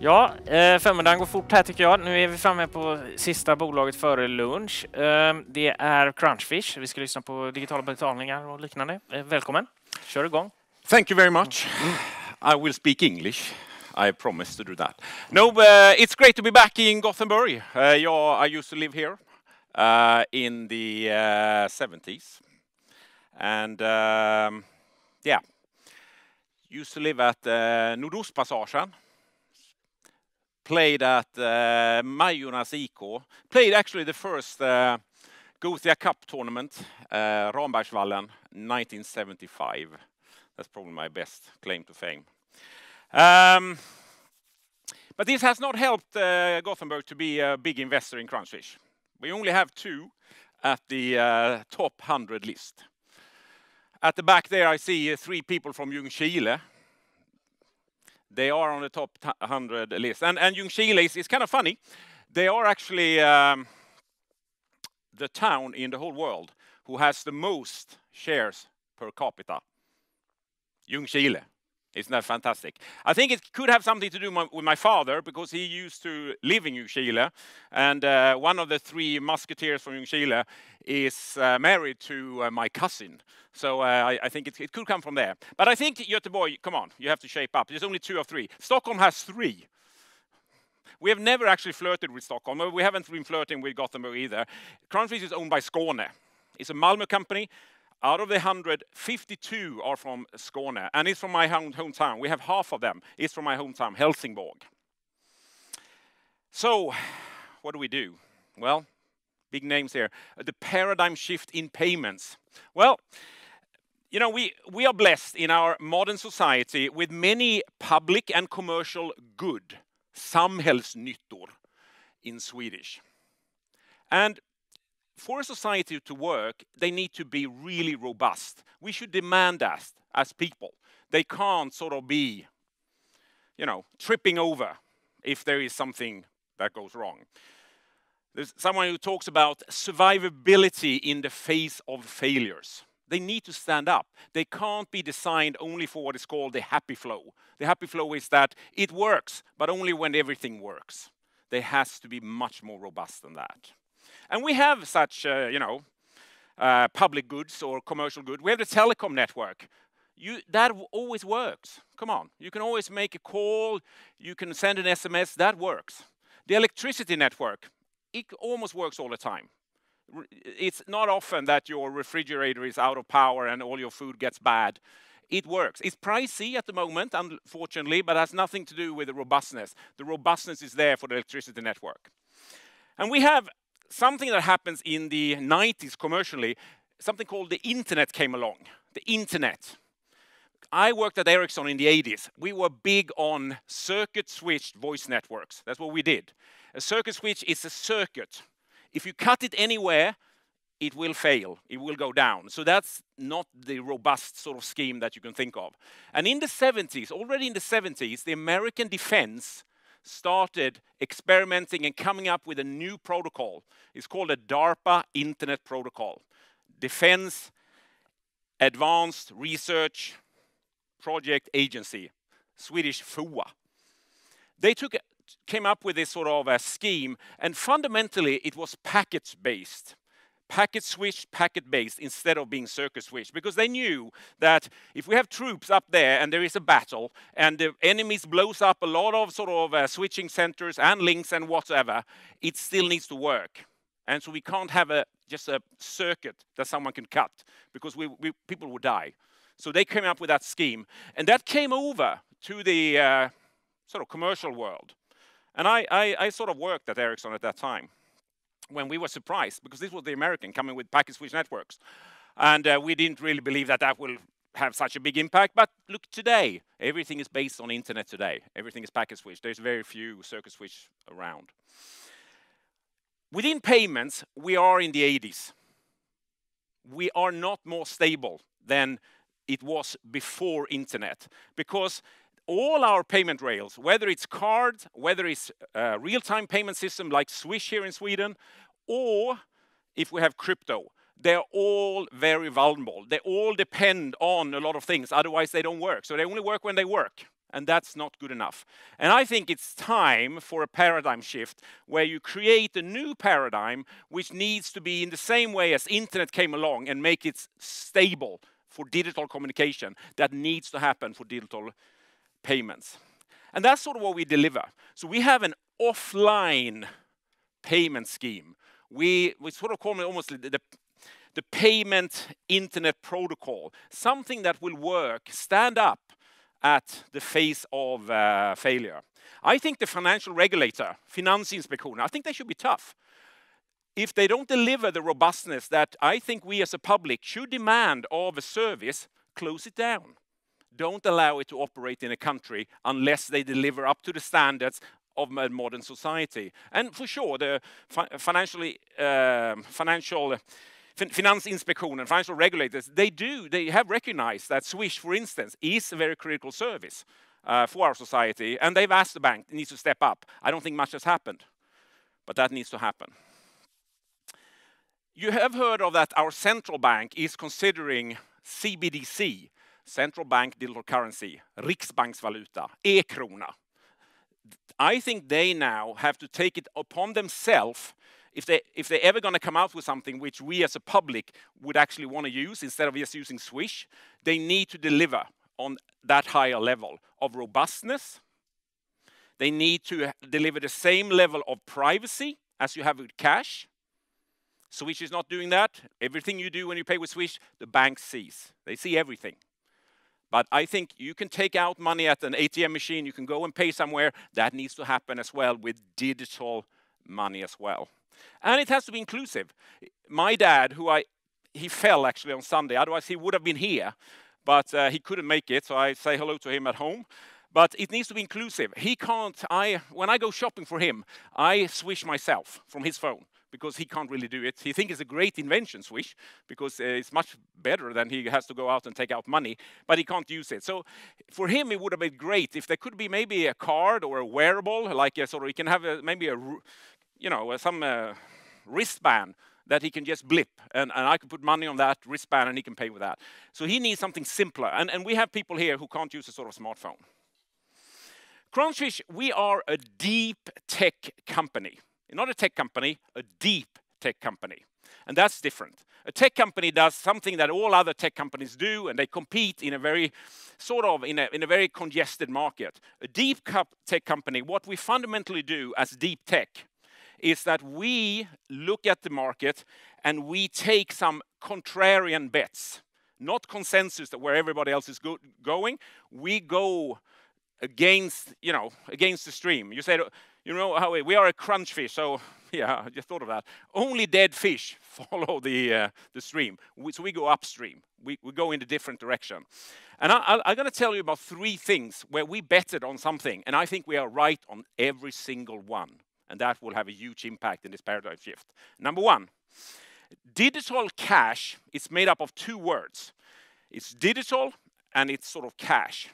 Ja, förmiddagen går fort här tycker jag. Nu är vi framme på sista bolaget före lunch. Det är Crunchfish. Vi ska lyssna på digitala betalningar och liknande. Välkommen. Kör igång. Thank you very much. I will speak English. I promise to do that. No, it's great to be back in Gothenburg. I used to live here in the 70s. And used to live at Nordostpassagen. Played at Majornas IK. Played actually the first Gothia Cup tournament, Rambergsvallen, 1975. That's probably my best claim to fame. But this has not helped Gothenburg to be a big investor in Crunchfish. We only have 2 at the top 100 list. At the back there I see 3 people from Ljungskile. They are on the top 100 list. And Ljungskile is kind of funny. They are actually the town in the whole world who has the most shares per capita. Ljungskile. Isn't that fantastic? I think it could have something to do with my father, because he used to live in Ljungskile. And one of the 3 musketeers from Ljungskile is married to my cousin. So I think it could come from there. But I think Göteborg, come on, you have to shape up. There's only 2 of 3. Stockholm has 3. We have never actually flirted with Stockholm. We haven't been flirting with Gothenburg either. Crunchfish is owned by Skåne. It's a Malmö company. Out of the 100, 52 are from Skåne, and it's from my hometown. We have half of them. It's from my hometown, Helsingborg. So, what do? Well, big names here. The paradigm shift in payments. Well, you know, we are blessed in our modern society with many public and commercial good, samhällsnyttor in Swedish. And for a society to work, they need to be really robust. We should demand that as people. They can't sort of be, you know, tripping over if there is something that goes wrong. There's someone who talks about survivability in the face of failures. They need to stand up. They can't be designed only for what is called the happy flow. The happy flow is that it works, but only when everything works. They has to be much more robust than that. And we have such, public goods or commercial goods. We have the telecom network. That always works. Come on. You can always make a call. You can send an SMS. That works. The electricity network, it almost works all the time. It's not often that your refrigerator is out of power and all your food gets bad. It works. It's pricey at the moment, unfortunately, but has nothing to do with the robustness. The robustness is there for the electricity network. And we have something that happens in the 90s commercially, something called the internet came along. The internet. I worked at Ericsson in the 80s. We were big on circuit-switched voice networks. That's what we did. A circuit switch is a circuit. If you cut it anywhere, it will fail. It will go down. So that's not the robust sort of scheme that you can think of. And in the 70s, already in the 70s, the American defense started experimenting and coming up with a new protocol. It's called a DARPA Internet Protocol. Defense Advanced Research Project Agency, Swedish FOA. They came up with this sort of a scheme, and fundamentally it was packet-based. Packet switched, packet based, instead of being circuit switched, because they knew that if we have troops up there and there is a battle and the enemies blows up a lot of sort of switching centers and links and whatever, it still needs to work. And so we can't have just a circuit that someone can cut, because people would die. So they came up with that scheme, and that came over to the sort of commercial world. And I sort of worked at Ericsson at that time, when we were surprised, because this was the American coming with packet switch networks. And we didn't really believe that that will have such a big impact. But look, today, everything is based on internet today. Everything is packet switch. There's very few circuit switch around. Within payments, we are in the 80s. We are not more stable than it was before internet, because all our payment rails, whether it's cards, whether it's real-time payment system like Swish here in Sweden, or if we have crypto, they're all very vulnerable. They all depend on a lot of things, otherwise they don't work. So they only work when they work. and that's not good enough. And I think it's time for a paradigm shift where you create a new paradigm which needs to be in the same way as internet came along and make it stable for digital communication that needs to happen for digital payments. And that's sort of what we deliver. So we have an offline payment scheme. We sort of call it almost the payment internet protocol, something that will work, stand up at the face of failure. I think the financial regulator, Finansinspektionen, I think they should be tough. If they don't deliver the robustness that I think we as a public should demand of a service, close it down. Don't allow it to operate in a country unless they deliver up to the standards of a modern society. And for sure, the Finansinspektionen, financial regulators, they have recognized that Swish, for instance, is a very critical service for our society, and they've asked the bank, it needs to step up. I don't think much has happened, but that needs to happen. You have heard of that our central bank is considering CBDC, central bank digital currency, Riksbanksvaluta, e-krona. I think they now have to take it upon themselves if they're ever going to come out with something which we as a public would actually want to use instead of just using Swish, they need to deliver on that higher level of robustness. They need to deliver the same level of privacy as you have with cash. Swish is not doing that. Everything you do when you pay with Swish, the bank sees. They see everything. But I think you can take out money at an ATM machine, you can go and pay somewhere. That needs to happen as well with digital money as well. And it has to be inclusive. My dad, he fell actually on Sunday, otherwise he would have been here, but he couldn't make it, so I say hello to him at home. But it needs to be inclusive. When I go shopping for him, I Swish myself from his phone, because he can't really do it. He thinks it's a great invention, Swish, because it's much better than he has to go out and take out money, but he can't use it. So for him, it would have been great if there could be maybe a card or a wearable, like he can have some wristband that he can just blip, and I can put money on that wristband and he can pay with that. So he needs something simpler, and we have people here who can't use a sort of smartphone. Crunchfish, we are a deep tech company. Not a tech company, a deep tech company. And that's different. A tech company does something that all other tech companies do, and they compete in a very in a very congested market. A deep tech company, what we fundamentally do as deep tech is that we look at the market and we take some contrarian bets, not consensus that where everybody else is going. We go against the stream. You said, how we are a crunchfish, so yeah, I just thought of that. Only dead fish follow the stream. So we go upstream. We go in a different direction. And I'm going to tell you about 3 things where we betted on something, and I think we are right on every single one. And that will have a huge impact in this paradigm shift. Number 1, digital cash is made up of 2 words. It's digital and it's sort of cash.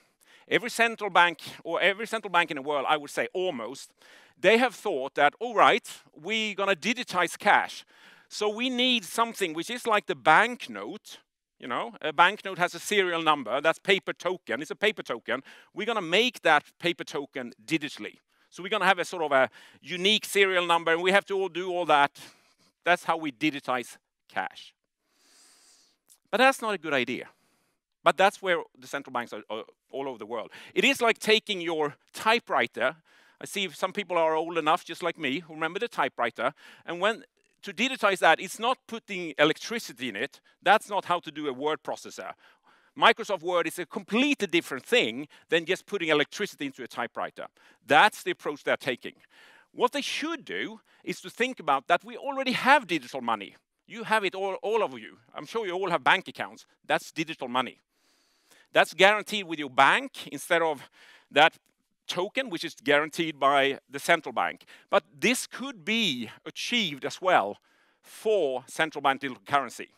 Every central bank in the world, I would say almost, they have thought that, all right, we're going to digitize cash. So we need something which is like the banknote. A banknote has a serial number. That's paper token. It's a paper token. We're going to make that paper token digitally. So we're going to have a sort of a unique serial number, and we have to all do all that. That's how we digitize cash. But that's not a good idea. But that's where the central banks are all over the world. It is like taking your typewriter. I see some people are old enough, just like me, who remember the typewriter. And to digitize that, it's not putting electricity in it. That's not how to do a word processor. Microsoft Word is a completely different thing than just putting electricity into a typewriter. That's the approach they're taking. What they should do is to think about that we already have digital money. You have it, all of you. I'm sure you all have bank accounts. That's digital money. That's guaranteed with your bank instead of that token, which is guaranteed by the central bank. But this could be achieved as well for central bank digital currency.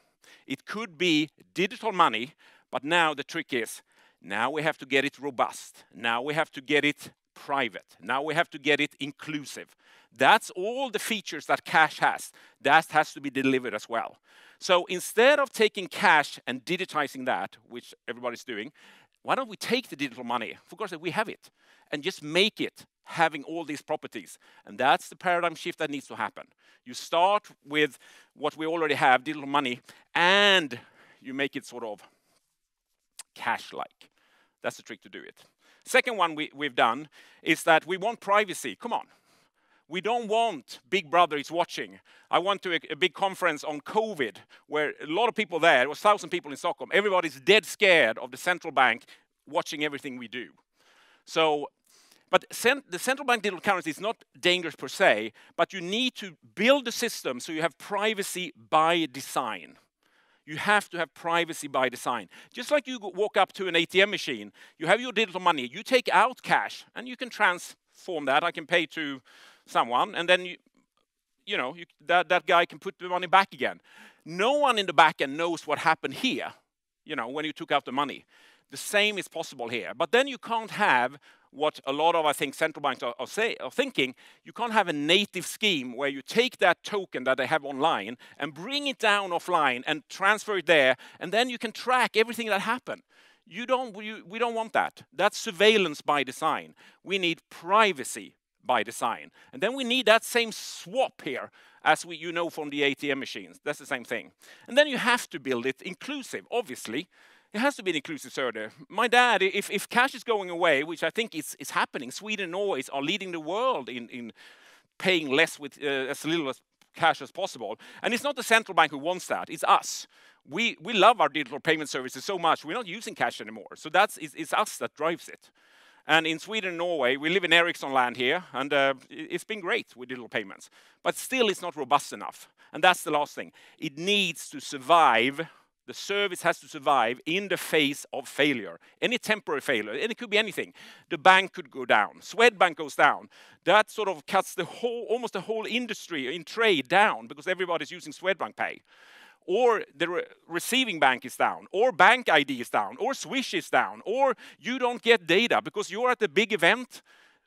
It could be digital money, but now the trick is, now we have to get it robust. Now we have to get it private. Now we have to get it inclusive. That's all the features that cash has. That has to be delivered as well. So instead of taking cash and digitizing that, which everybody's doing, why don't we take the digital money, for course we have it, and just make it having all these properties? And that's the paradigm shift that needs to happen. You start with what we already have, digital money, and you make it sort of cash-like. That's the trick to do it. Second one we've done is that we want privacy. Come on. We don't want Big Brother is watching. I went to a big conference on COVID where a lot of people there, it was 1,000 people in Stockholm. Everybody's dead scared of the central bank watching everything we do. So, but the central bank digital currency is not dangerous per se, but you need to build a system so you have privacy by design. You have to have privacy by design. Just like you walk up to an ATM machine, you have your digital money, you take out cash, and you can transform that. I can pay to someone, and then that guy can put the money back again. No one in the back end knows what happened here, when you took out the money. The same is possible here. But then you can't have what a lot of, I think, central banks are thinking. You can't have a native scheme where you take that token that they have online and bring it down offline and transfer it there, and then you can track everything that happened. We don't want that. That's surveillance by design. We need privacy by design. And then we need that same swap here as from the ATM machines. That's the same thing. And then you have to build it inclusive, obviously. It has to be an inclusive service. My dad, if cash is going away, which I think is happening, Sweden and Norway are leading the world in paying less with as little as cash as possible. And it's not the central bank who wants that, it's us. We love our digital payment services so much, we're not using cash anymore. So it's us that drives it. And in Sweden and Norway, we live in Ericsson land here, and it's been great with digital payments. But still, it's not robust enough. And that's the last thing. It needs to survive. The service has to survive in the face of failure. Any temporary failure, and it could be anything. The bank could go down. Swedbank goes down. That sort of cuts almost the whole industry in trade down because everybody's using Swedbank Pay. Or the receiving bank is down, or bank ID is down, or Swish is down, or you don't get data because you're at a big event.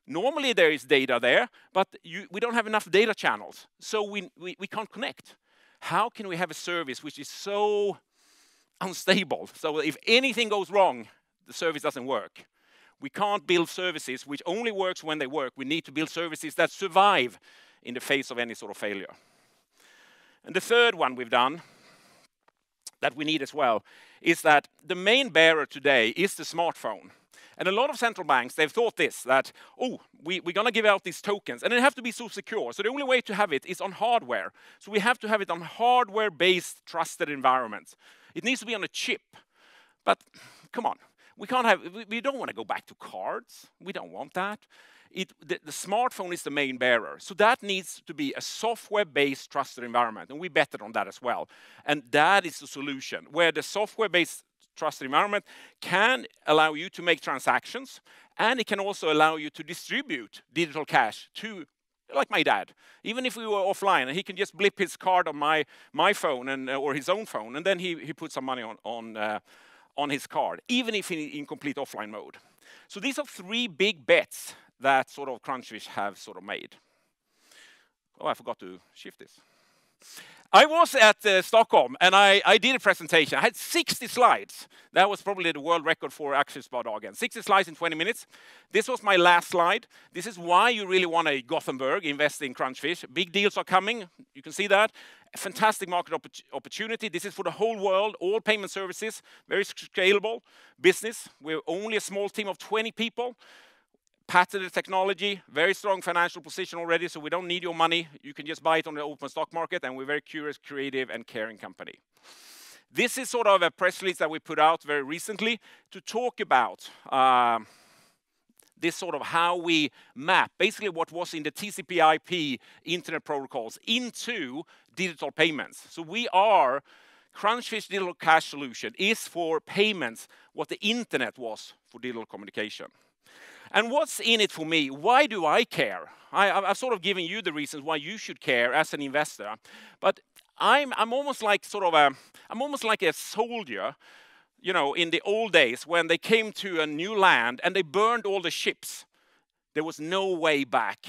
Normally there is data there, but we don't have enough data channels, so we can't connect. How can we have a service which is so unstable? So if anything goes wrong, the service doesn't work. We can't build services which only works when they work. We need to build services that survive in the face of any sort of failure. And the third one we've done, that we need as well, is that the main bearer today is the smartphone. And a lot of central banks, they've thought this, that, we're going to give out these tokens, and they have to be so secure. So the only way to have it is on hardware. So we have to have it on hardware-based trusted environments. It needs to be on a chip. But come on, we don't want to go back to cards. We don't want that. The smartphone is the main bearer. So that needs to be a software-based trusted environment. And we betted on that as well. And that is the solution, where the software-based trusted environment can allow you to make transactions, and it can also allow you to distribute digital cash to, like my dad. Even if we were offline, and he can just blip his card on my phone or his own phone, and then he puts some money on his card, even if in complete offline mode. So these are three big bets that sort of Crunchfish have sort of made. Oh, I forgot to shift this. I was at Stockholm, and I did a presentation. I had 60 slides. That was probably the world record for Aktiedagen. 60 slides in 20 minutes. This was my last slide. This is why you really want to Gothenburg invest in Crunchfish. Big deals are coming. You can see that. A fantastic market opportunity. This is for the whole world, all payment services, very scalable business. We're only a small team of 20 people. Patented technology, very strong financial position already, so we don't need your money. You can just buy it on the open stock market, and we're a very curious, creative, and caring company. This is sort of a press release that we put out very recently to talk about this sort of how we map basically what was in the TCP/IP internet protocols into digital payments. So Crunchfish Digital Cash Solution is for payments what the internet was for digital communication. And what's in it for me? Why do I care? I've sort of given you the reasons why you should care as an investor. But I'm almost like a soldier, in the old days when they came to a new land and they burned all the ships. There was no way back.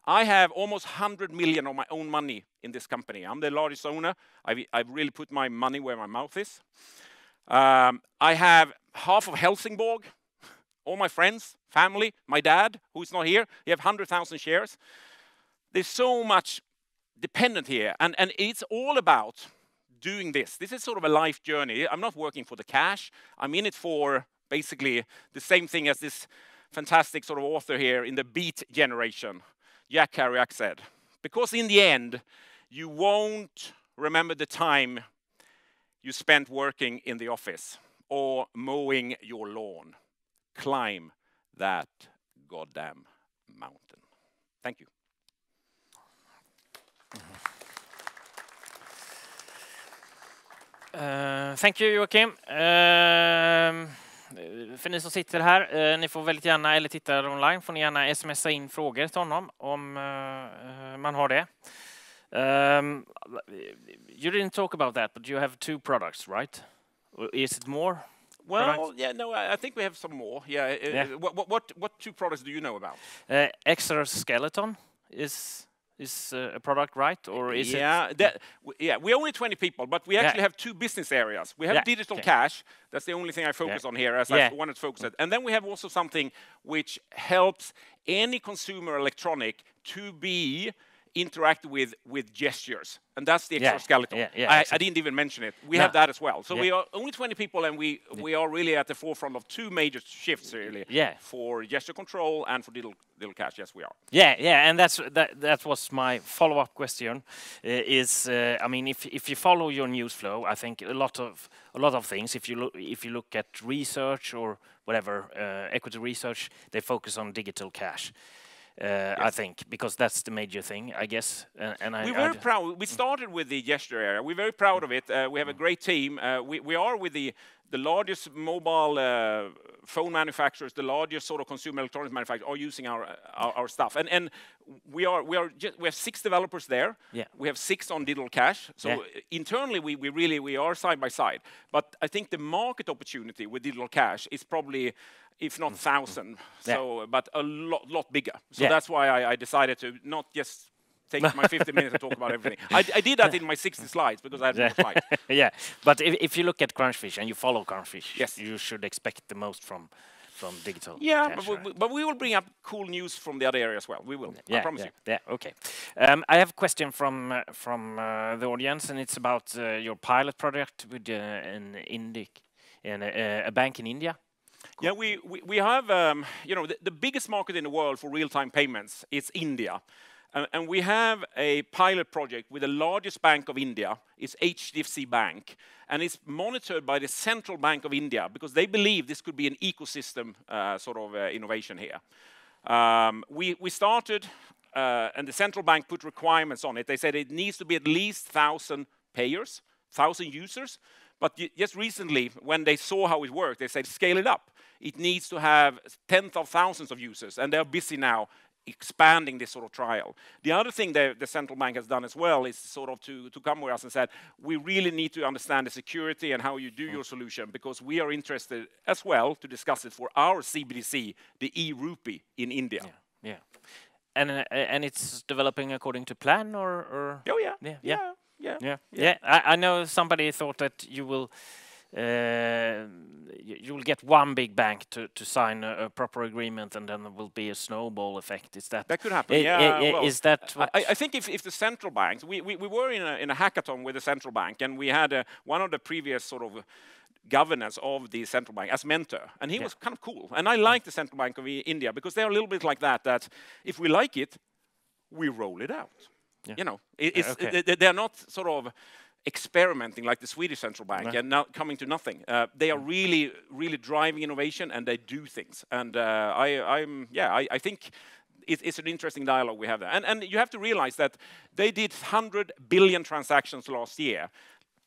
I have almost 100 million of my own money in this company. I'm the largest owner. I've really put my money where my mouth is. I have half of Helsingborg, all my friends, family, my dad, who's not here. He have 100,000 shares. There's so much dependent here, and it's all about doing this. This is sort of a life journey. I'm not working for the cash. I'm in it for basically the same thing as this fantastic sort of author here in the Beat generation, Jack Kerouac, said. Because in the end, you won't remember the time you spent working in the office or mowing your lawn. Climb that goddamn mountain. Thank you. Thank you, Joachim. För ni som sitter här, ni får väldigt gärna, eller tittar online, får ni gärna smsa in frågor till honom om man har det. You didn't talk about that, but you have 2 products, right? Is it more? Well, products? yeah, no, I think we have some more. Yeah. What 2 products do you know about? Exoskeleton is a product, right? Or is it? We're only 20 people, but we actually have 2 business areas. We have digital cash. That's the only thing I focus on here, as I wanted to focus on. And then we have also something which helps any consumer electronic to be interacted with gestures, and that's the exoskeleton. I didn't even mention it. We have that as well. So we are only 20 people, and we are really at the forefront of 2 major shifts, really. For gesture control and for digital cash. Yes, we are. And that was my follow-up question. I mean, if you follow your news flow, I think a lot of things. If you look at research or whatever, equity research, they focus on digital cash. I think, because that's the major thing, I guess. We're very proud. We started with the gesture area. We're very proud of it. We have a great team. We are with the largest mobile phone manufacturers, the largest sort of consumer electronics manufacturers are using our stuff. And we have 6 developers there. We have 6 on digital cash. So internally, we are side by side. But I think the market opportunity with digital cash is probably, if not 1,000, but a lot bigger. So that's why I decided to not just take my 50 minutes to talk about everything. I did that in my 60 slides because I had more slides. But if you look at Crunchfish and you follow Crunchfish, you should expect the most from digital. Cash, but we will bring up cool news from the other area as well. We will. I promise you. Okay. I have a question from the audience, and it's about your pilot project with a bank in India. Yeah, we have, the biggest market in the world for real-time payments is India. And we have a pilot project with the largest bank of India. It's HDFC Bank. And it's monitored by the Central Bank of India because they believe this could be an ecosystem innovation here. We started, and the Central Bank put requirements on it. They said it needs to be at least 1,000 payers, 1,000 users. But just recently, when they saw how it worked, they said, scale it up. It needs to have tens of thousands of users, and they're busy now expanding this sort of trial. The other thing the central bank has done as well is sort of to come with us and said, we really need to understand the security and how you do your solution, because we are interested as well to discuss it for our CBDC, the e-rupee in India. And it's developing according to plan, or? Oh yeah. I know somebody thought that you will get one big bank to sign a proper agreement, and then there will be a snowball effect. Is that could happen? Is that what? I think if the central banks, we were in a hackathon with the central bank, and we had one of the previous sort of governors of the central bank as mentor, and he was kind of cool. And I like the Central Bank of India because they're a little bit like that. That if we like it, we roll it out. You know, they're not sort of experimenting like the Swedish central bank and now coming to nothing. They are really driving innovation, and they do things. And I think it's an interesting dialogue we have there. And you have to realize that they did 100 billion transactions last year.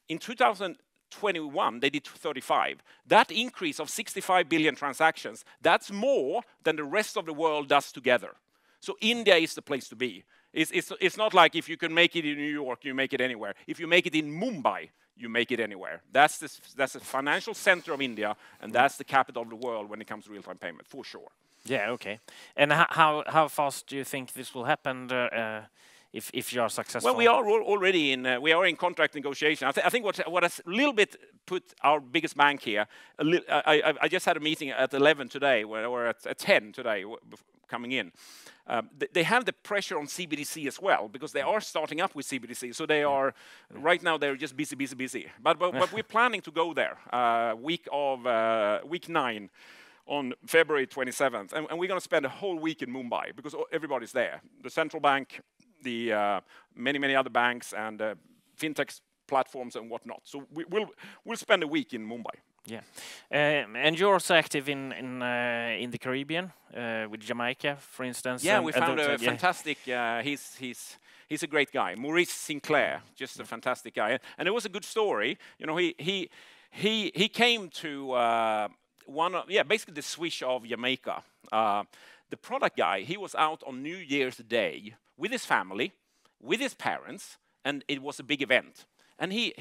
In 2021, they did 35. That increase of 65 billion transactions, that's more than the rest of the world does together. So India is the place to be. It's not like if you can make it in New York, you make it anywhere. If you make it in Mumbai, you make it anywhere. That's the financial center of India, and that's the capital of the world when it comes to real-time payment, for sure. Yeah, okay. And how fast do you think this will happen? if you are successful? Well, we are already in contract negotiation. I think what has a little bit put our biggest bank here. I just had a meeting at 11 today, or at 10 today, coming in. They have the pressure on CBDC as well, because they are starting up with CBDC. So they are right now they're just busy. But we're planning to go there week 9. On February 27th, and we're going to spend a whole week in Mumbai because everybody's there. The central bank, the many other banks, and fintech platforms and whatnot. So we'll spend a week in Mumbai. Yeah, and you're also active in the Caribbean with Jamaica, for instance. Yeah, we found a fantastic. He's a great guy, Maurice Sinclair, just a fantastic guy, and it was a good story. You know, he came to. Basically the Swish of Jamaica. The product guy, he was out on New Year's Day with his family, with his parents, and it was a big event. And he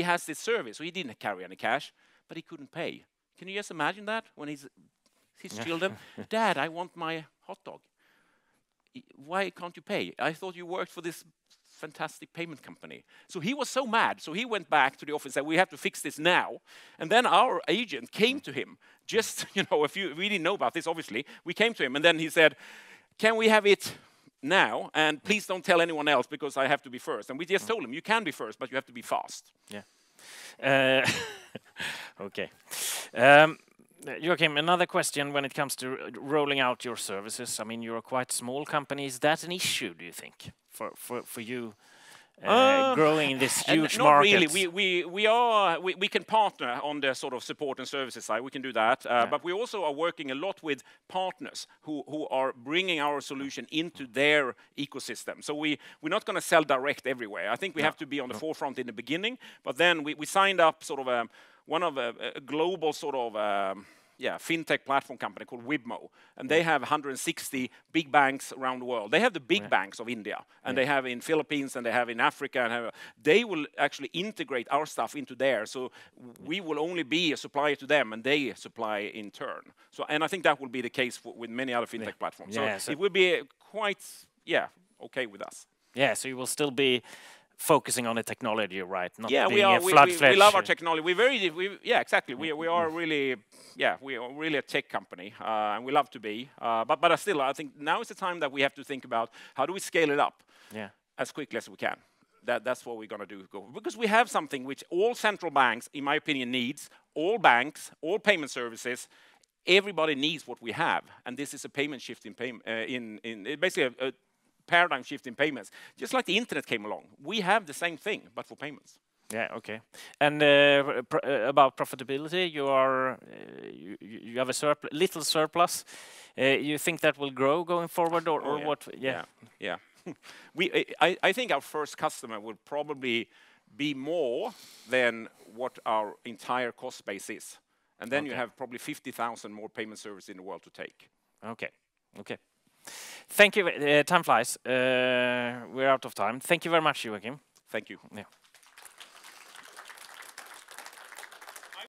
has this service, so he didn't carry any cash, but he couldn't pay. Can you just imagine that when his children, Dad, I want my hot dog. Why can't you pay? I thought you worked for this fantastic payment company. So he was so mad. So he went back to the office and said, we have to fix this now. And then our agent came to him. Just, we didn't know about this, obviously. We came to him and then he said, can we have it now? And please don't tell anyone else because I have to be first. And we just told him, you can be first, but you have to be fast. Yeah. Okay. Joachim, another question when it comes to rolling out your services. I mean, you're a quite small company. Is that an issue, do you think, for you growing in this huge market? Not really. We can partner on the sort of support and services side. We can do that. But we also are working a lot with partners who are bringing our solution into their ecosystem. So we're not going to sell direct everywhere. I think we have to be on the forefront in the beginning. But then we signed up sort of a global sort of fintech platform company called Wibmo, and they have 160 big banks around the world. They have the big banks of India, and they have in Philippines, and they have in Africa, and they will actually integrate our stuff into there. So we will only be a supplier to them, and they supply in turn. So, and I think that will be the case with many other fintech platforms. So it will be quite okay with us. Yeah, so you will still be focusing on the technology, right? Not we love our technology. Exactly. We are really a tech company, and we love to be. But still, I think now is the time that we have to think about how do we scale it up as quickly as we can. That's what we're going to do. Because we have something which all central banks, in my opinion, needs. All banks, all payment services, everybody needs what we have, and this is a payment shift in basically a paradigm shift in payments. Just like the internet came along, we have the same thing, but for payments. Yeah, okay. And about profitability, you have a little surplus. You think that will grow going forward, or what? Yeah. I think our first customer will probably be more than what our entire cost base is, and then you have probably 50,000 more payment services in the world to take. Okay. Thank you. Time flies. We're out of time. Thank you very much, Joachim. Thank you. Yeah.